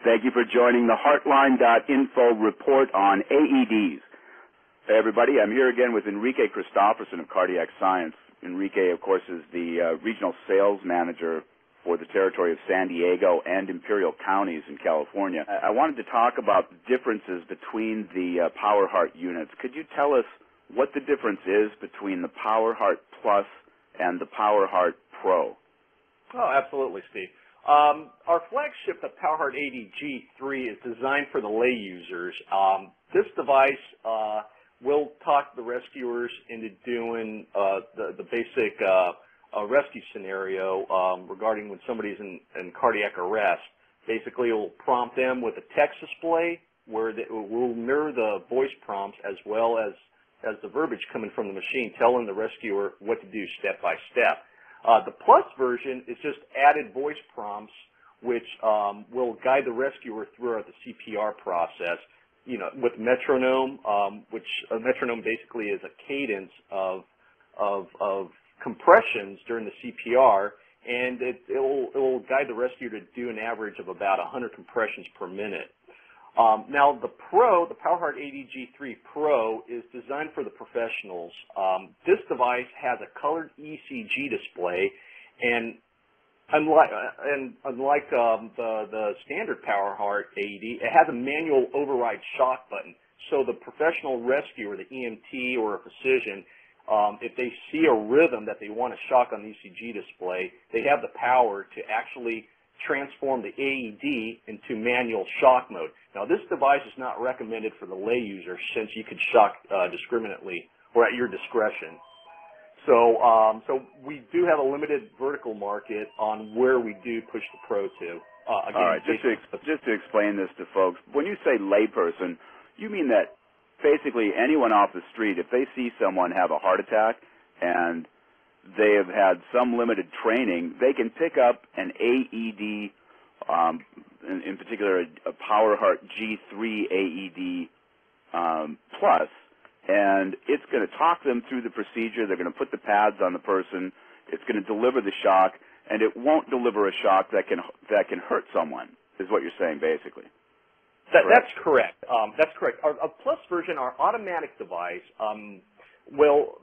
Thank you for joining the Heartline.info report on AEDs. Hey, everybody. I'm here again with Enrique Christopherson of Cardiac Science. Enrique, of course, is the regional sales manager for the territory of San Diego and Imperial counties in California. I wanted to talk about differences between the Powerheart units. Could you tell us what the difference is between the Powerheart Plus and the Powerheart Pro? Oh, absolutely, Steve. Our flagship, the Powerheart AED G3, is designed for the lay users. This device will talk the rescuers into doing the basic rescue scenario regarding when somebody's in cardiac arrest. Basically, it will prompt them with a text display where it will mirror the voice prompts as well as the verbiage coming from the machine, telling the rescuer what to do step by step. The Plus version is just added voice prompts, which will guide the rescuer throughout the CPR process. You know, with metronome, which a metronome basically is a cadence of compressions during the CPR, and it will guide the rescuer to do an average of about 100 compressions per minute. Now, the Powerheart AED G3 Pro is designed for the professionals. This device has a colored ECG display, and unlike the standard Powerheart AED, it has a manual override shock button. So the professional rescuer, the EMT or a physician, if they see a rhythm that they want to shock on the ECG display, they have the power to actually transform the AED into manual shock mode. Now, this device is not recommended for the lay user since you could shock discriminately or at your discretion. So we do have a limited vertical market on where we do push the Pro to. Again, all right, just to explain this to folks, when you say layperson, you mean that basically anyone off the street, if they see someone have a heart attack and they have had some limited training, they can pick up an AED, in particular a Powerheart G3 AED Plus, and it's going to talk them through the procedure. They're going to put the pads on the person. It's going to deliver the shock, and it won't deliver a shock that can hurt someone, is what you're saying basically. That's correct. That's correct. Our Plus version, our automatic device, will,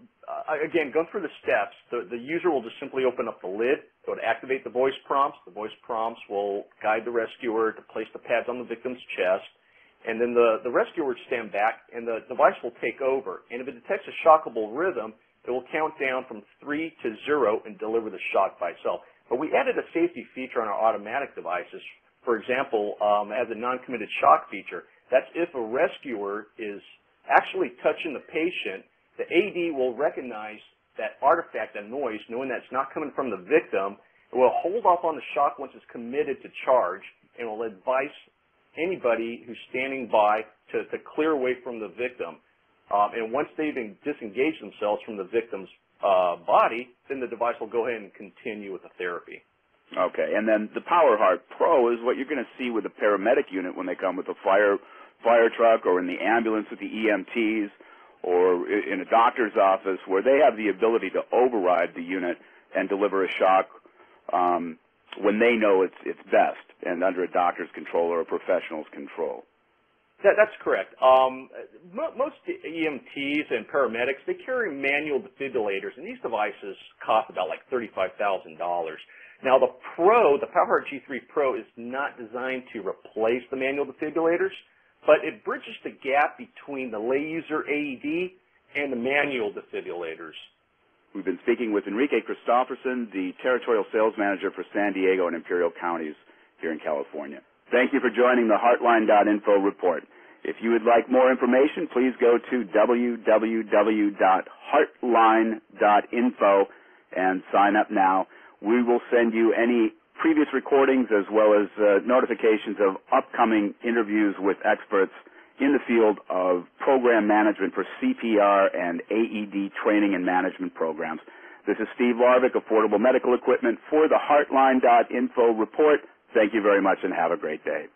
again, go through the steps. The user will just simply open up the lid. It would activate the voice prompts. The voice prompts will guide the rescuer to place the pads on the victim's chest. And then the rescuer would stand back, and the device will take over. And if it detects a shockable rhythm, it will count down from 3 to 0 and deliver the shock by itself. But we added a safety feature on our automatic devices. For example, as a non-committed shock feature, that's if a rescuer is actually touching the patient, the AED will recognize that artifact, that noise, knowing that it's not coming from the victim. It will hold off on the shock once it's committed to charge, and will advise anybody who's standing by to clear away from the victim. And once they've disengaged themselves from the victim's body, then the device will go ahead and continue with the therapy. Okay, and then the Powerheart Pro is what you're going to see with a paramedic unit when they come with a fire truck, or in the ambulance with the EMTs, or in a doctor's office, where they have the ability to override the unit and deliver a shock when they know it's best and under a doctor's control or a professional's control. That's correct. Most EMTs and paramedics, they carry manual defibrillators, and these devices cost about like $35,000. Now, the Powerheart G3 Pro is not designed to replace the manual defibrillators, but it bridges the gap between the lay user AED and the manual defibrillators. We've been speaking with Enrique Christopherson, the Territorial Sales Manager for San Diego and Imperial counties here in California. Thank you for joining the Heartline.info report. If you would like more information, please go to www.heartline.info and sign up now. We will send you any previous recordings as well as notifications of upcoming interviews with experts in the field of program management for CPR and AED training and management programs. This is Steve Larvick, Affordable Medical Equipment, for the Heartline.info report. Thank you very much and have a great day.